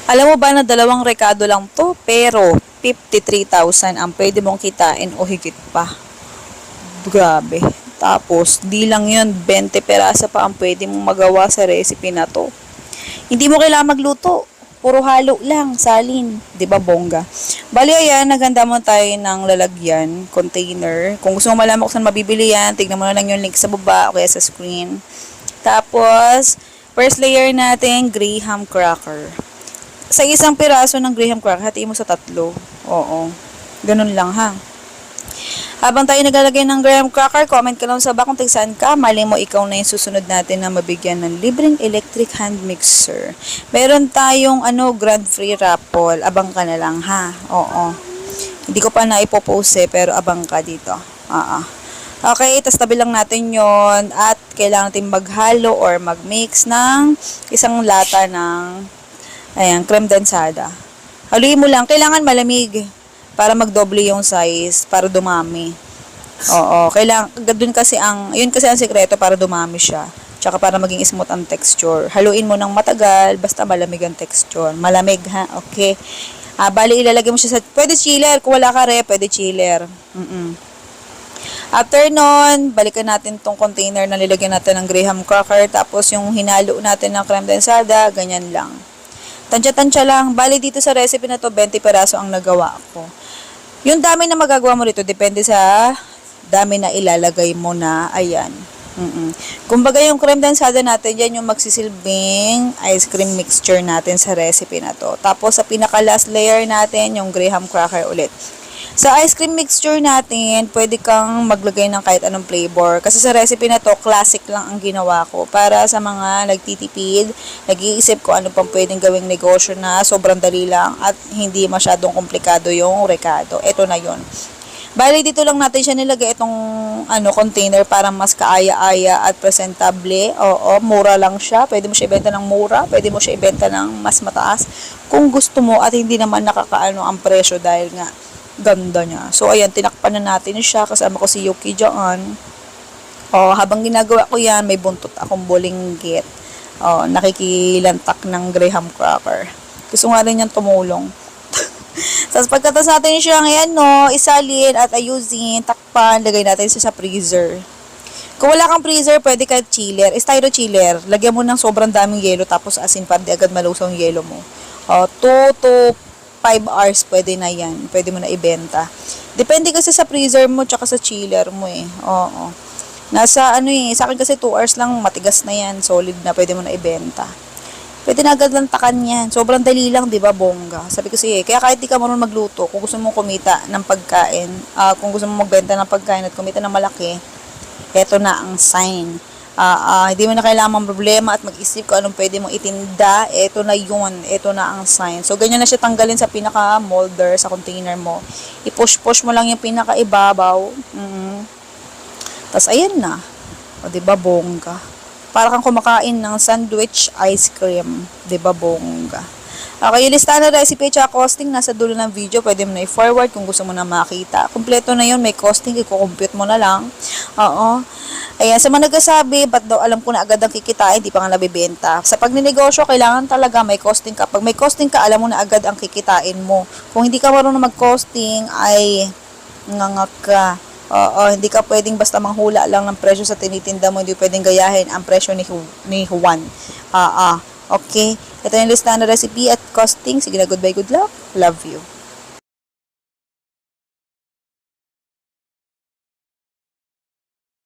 Alam mo ba na dalawang rekado lang to, pero 53,000 ang pwede mong kitain o higit pa. Grabe. Tapos, di lang yun, 20 perasa pa ang pwede mong magawa sa recipe na to. Hindi mo kailangan magluto. Puro halo lang, salin. 'Di ba bongga? Bali, ayan, naghanda mo tayo ng lalagyan, container. Kung gusto mo malaman kung saan mabibili yan, tignan mo na lang yung link sa baba o kaya sa screen. Tapos, first layer natin, graham cracker. Sa isang piraso ng graham cracker, hatiin mo sa tatlo. Oo. Ganun lang ha. Habang tayo naglalagay ng graham cracker, comment ka lang sa baba kung saan ka. Mali mo ikaw na yung susunod natin na mabigyan ng libreng electric hand mixer. Meron tayong grand free raffle. Abang ka na lang ha. Oo. Hindi ko pa na ipopost pero abang ka dito. Oo. Okay, tas tabi lang natin yon at kailangan natin maghalo or magmix ng isang lata ng creme densada. Haluin mo lang. Kailangan malamig para magdoble yung size, para dumami. Oo, kailangan, doon kasi yun kasi ang sekreto para dumami siya. Tsaka para maging smooth ang texture. Haluin mo ng matagal, basta malamig ang texture. Malamig ha, okay. Bali, ilalagay mo siya pwede chiller, kung wala ka pwede chiller. After nun, balikan natin tong container na nilagyan natin ng graham cracker, tapos yung hinalo natin ng creme densada, ganyan lang. Tansya-tansya lang. Bali dito sa recipe na to, 20 peraso ang nagawa ko. Yung dami na magagawa mo rito, depende sa dami na ilalagay mo na, ayan. Kumbaga yung creme densada natin, yan yung magsisilbing ice cream mixture natin sa recipe na to. Tapos sa pinaka last layer natin, yung graham cracker ulit. Sa ice cream mixture natin, pwede kang maglagay ng kahit anong flavor. Kasi sa recipe na to, classic lang ang ginawa ko. Para sa mga nagtitipid, nag-iisip ko ano pang pwedeng gawing negosyo na sobrang dali lang at hindi masyadong komplikado yung rekado. Ito na yon. Bali, dito lang natin siya nilagay itong container para mas kaaya-aya at presentable. Oo, mura lang siya. Pwede mo siya ibenta ng mura. Pwede mo siya ibenta ng mas mataas. Kung gusto mo at hindi naman nakakaano ang presyo dahil nga ganda niya. So, ayan, tinakpan na natin siya. Kasama ko si Yuki dyan. Habang ginagawa ko yan, may buntot akong bulinggit. Nakikilantak ng graham cracker. Gusto nga rin yan tumulong. Tapos, pagkatas natin siya ngayon, isalin at ayusin, takpan, lagay natin siya sa freezer. Kung wala kang freezer, pwede kahit chiller. Styro chiller. Lagyan mo ng sobrang daming yelo, tapos asin para di agad malusaw yung yelo mo. 2 to 5 hours, pwede na yan. Pwede mo na ibenta. Depende kasi sa freezer mo, tsaka sa chiller mo eh. Oo. Nasa sa akin kasi 2 hours lang, matigas na yan. Solid na, pwede mo na ibenta. Pwede na agad lang takan yan. Sobrang dali lang, di ba, bongga? Sabi ko sige, kaya kahit di ka marunong magluto, kung gusto mong kumita ng pagkain, kung gusto mong magbenta ng pagkain at kumita ng malaki, eto na ang sign. Hindi mo na kailangan problema at mag-isip kung anong pwede mong itinda. Ito na yun. Ito na ang sign. So, ganyan na siya tanggalin sa pinaka-molder, sa container mo. I-push-push mo lang yung pinaka-ibabaw. Tapos, ayan na. O, diba, bongga? Para kang kumakain ng sandwich ice cream. Diba, bongga? Okay, yung listahan na recipe at costing nasa dulo ng video. Pwede mo na i-forward kung gusto mo na makita. Kompleto na yun. May costing. I-compute mo na lang. Oo. Ayan, sa mga nagsasabi, ba't daw alam ko na agad ang kikitain, di pa nga nabibenta. Sa pagninegosyo, kailangan talaga may costing ka. Pag may costing ka, alam mo na agad ang kikitain mo. Kung hindi ka marunong mag-costing, ay ngangak ka. Hindi ka pwedeng basta manghula lang ng presyo sa tinitinda mo. Hindi pwedeng gayahin ang presyo ni Juan. Okay. Ito yung listahan na recipe at costing. Sige na, goodbye, good luck. Love you.